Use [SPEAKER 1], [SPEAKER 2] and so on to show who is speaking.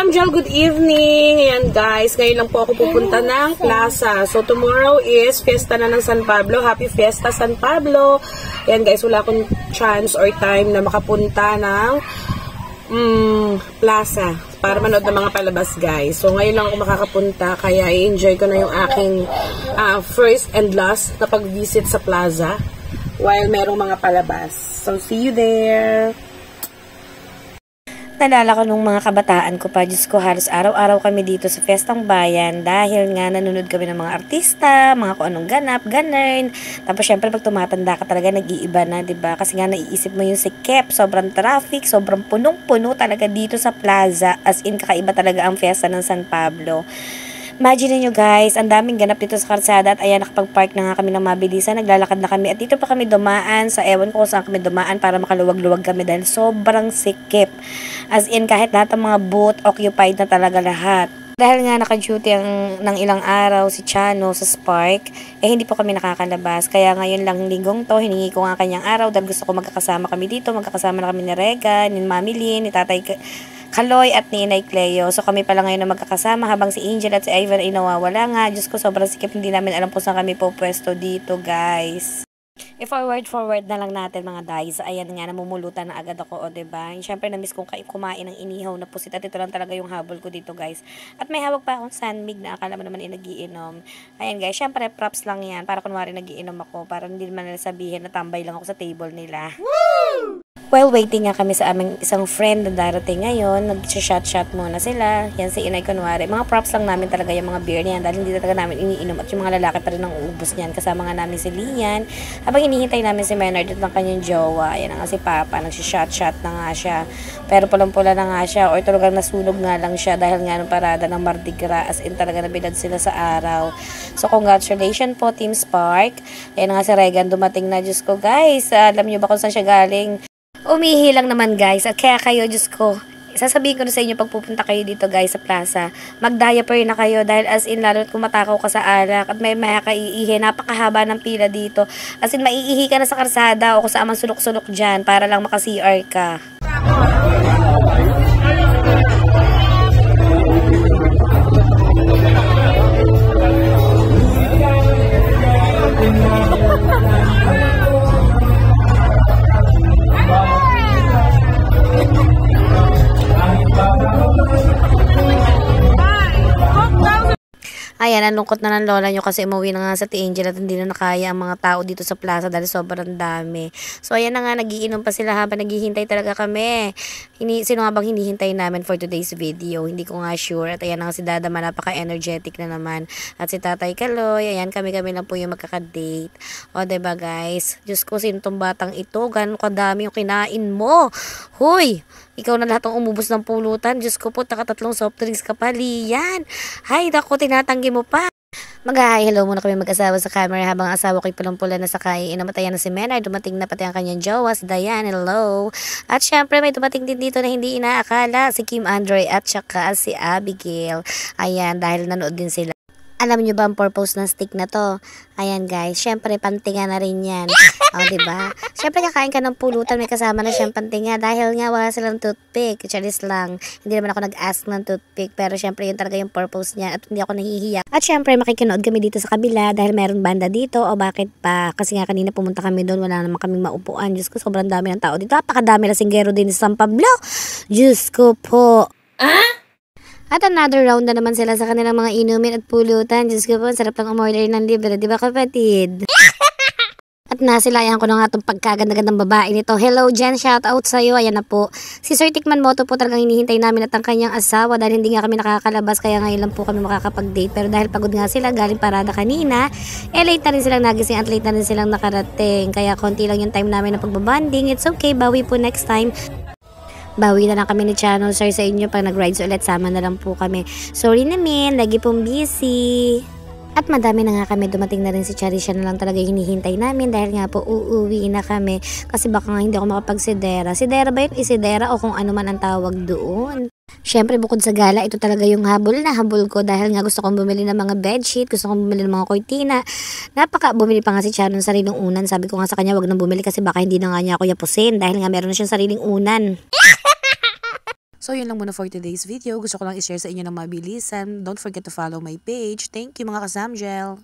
[SPEAKER 1] Ma'am Jel, good evening. Ayan guys, ngayon lang po ako pupunta ng plaza. So tomorrow is fiesta na ng San Pablo. Happy Fiesta San Pablo. Ayan guys, wala akong chance or time na makapunta ng plaza para manood ng mga palabas guys. So ngayon lang ako makakapunta, kaya i-enjoy ko na yung aking first and last na pag-visit sa plaza while merong mga palabas. So see you there.
[SPEAKER 2] Nalala ko nung mga kabataan ko pa, Diyos ko, halos araw-araw kami dito sa Fiestang Bayan dahil nga nanonood kami ng mga artista, mga kung anong ganap, ganun. Tapos syempre pag tumatanda ka talaga nag-iiba na, diba? Kasi nga naiisip mo yung sikip, sobrang traffic, sobrang punong-puno talaga dito sa plaza. As in, kakaiba talaga ang fiesta ng San Pablo. Imagine nyo guys, ang daming ganap dito sa kalsada at ayan, nakapag-park na nga kami ng mabilisan, naglalakad na kami at dito pa kami dumaan sa ewan ko kung saan kami dumaan para makaluwag-luwag kami dahil sobrang sikip. As in, kahit lahat ng mga booth, occupied na talaga lahat. Dahil nga naka-duty ng ilang araw si Chano sa Spark, hindi po kami nakakalabas. Kaya ngayon lang linggong to, hiningi ko nga kanyang araw dahil gusto ko magkakasama kami dito. Magkakasama na kami ni Rega, ni Mami Lynn, ni Tatay Kaloy at ni Inay Cleo. So kami pala ngayon na magkakasama habang si Angel at si Ivan ay nawawala nga. Diyos ko, sobrang sikip. Hindi namin alam po saan kami po pwesto dito guys. I-forward na lang natin mga guys. Ayan nga, namumulutan na agad ako, o diba? Siyempre, na-miss kong kumain ng inihaw na pusit at ito lang talaga yung habol ko dito guys. At may hawak pa akong sandwich na akala mo naman nagiinom. Ayan guys, siyempre props lang yan. Para kunwari nagiinom ako. Para hindi naman nila sabihin na tambay lang ako sa table nila. Woo! While waiting nga kami sa aming isang friend na darating ngayon, nag-shot-shot muna sila. Yan si Inay kunwari. Mga props lang namin talaga yung mga beer niyan dahil hindi talaga namin iniinom at yung mga lalaki pa rin ang uubos niyan. Kasama nga namin si Lian. Habang hinihintay namin si Menard at ng kanyang jowa, yan nga si Papa, nag-shot-shot na nga siya. Pero pulang-pula na nga siya or talagang nasunog nga lang siya dahil nga nung parada ng Mardi Gras, as in talaga nabilad sila sa araw. So congratulations po Team Spark. Yan nga si Regan dumating na. Diyos ko guys, alam niyo ba kung saan siya galing? Umihi lang naman guys, at kaya kayo, Diyos ko, sasabihin ko na sa inyo pag pupunta kayo dito guys sa plaza, mag-diaper na kayo dahil as in lalo kung matakaw ka sa alak at may kaiihi, napakahaba ng pila dito. As in maiihi ka na sa karsada o kung saan man sulok-sulok dyan para lang maka-CR ka. Ayan, nalungkot na ng lola nyo kasi umuwi na nga sa Ate Angel at hindi na nakaya ang mga tao dito sa plaza dahil sobrang dami. So, ayan na nga, nagiinom pa sila habang naghihintay talaga kami. Sino nga bang hinihintay namin for today's video? Hindi ko nga sure. At ayan na nga si Dadama, napaka-energetic na naman. At si Tatay Kaloy, ayan, kami-kami lang po yung magkakadate. O, diba guys? Diyos ko, sino tong batang ito? Gano'n kadami yung kinain mo? Hoy! Ikaw na lahat ang umubos ng pulutan. Diyos ko po, nakatatlong soft drinks ka pa, Lian. Hay, dako, tinatanggi mo pa. Mag-hi, hello muna kami mag-asawa sa camera habang asawa ko'y pulang-pula na sakay. Inamatayan na si Menard, dumating na pati ang kanyang jowa, si Diane, hello. At syempre may dumating din dito na hindi inaakala, si Kim Andre at saka si Abigail. Ayan, dahil nanood din sila. Alam nyo ba ang purpose ng stick na to? Ayan guys, syempre pantinga na rin yan. O, diba? Syempre kakain ka ng pulutan, may kasama na siyang pantinga dahil nga wala silang toothpick. Charis lang. Hindi naman ako nag-ask ng toothpick pero syempre yun talaga yung purpose niya at hindi ako nahihiya. At syempre makikinood kami dito sa kabila dahil meron banda dito o bakit pa? Kasi nga kanina pumunta kami doon, wala naman kaming maupuan. Diyos ko, sobrang dami ng tao dito. Napakadami na singgero din sa San Pablo. Diyos ko po. At another round na naman sila sa kanilang mga inumin at pulutan. Diyos ko po, sarap lang umorder ng libre. Diba kapatid? At nasilayan ko na nga itong pagkaganda-gandang babae nito. Hello Jen, shout out sa'yo. Ayan na po. Si Sir Tikman Moto po talagang hinihintay namin at ang kanyang asawa dahil hindi nga kami nakakalabas kaya ngayon lang po kami makakapag-date. Pero dahil pagod nga sila galing parada kanina, late na rin silang nagising at late na rin silang nakarating. Kaya konti lang yung time namin na pagbabanding. It's okay, bawi po next time. Bawi na lang kami ni Channel Sir sa inyo pag nag-rides ulit, sama na lang po kami. Sorry namin, lagi pong busy. At madami na nga kami, dumating na rin si Charisha na lang talaga hinihintay namin dahil nga po uuwi na kami kasi baka nga hindi ako makapagsidera. Sidera ba yun? Isidera o kung ano man ang tawag doon? Siyempre bukod sa gala, ito talaga yung habol na habol ko dahil nga gusto kong bumili ng mga bedsheet, gusto kong bumili ng mga kortina. Bumili pa nga si Chano ng sariling unan. Sabi ko nga sa kanya wag nang bumili kasi baka hindi na nga niya ako yapusin dahil nga meron na siyang sariling unan. So yun lang muna for today's video. Gusto ko lang i-share sa inyo ng mabilisan. Don't forget to follow my page. Thank you mga kasamgel!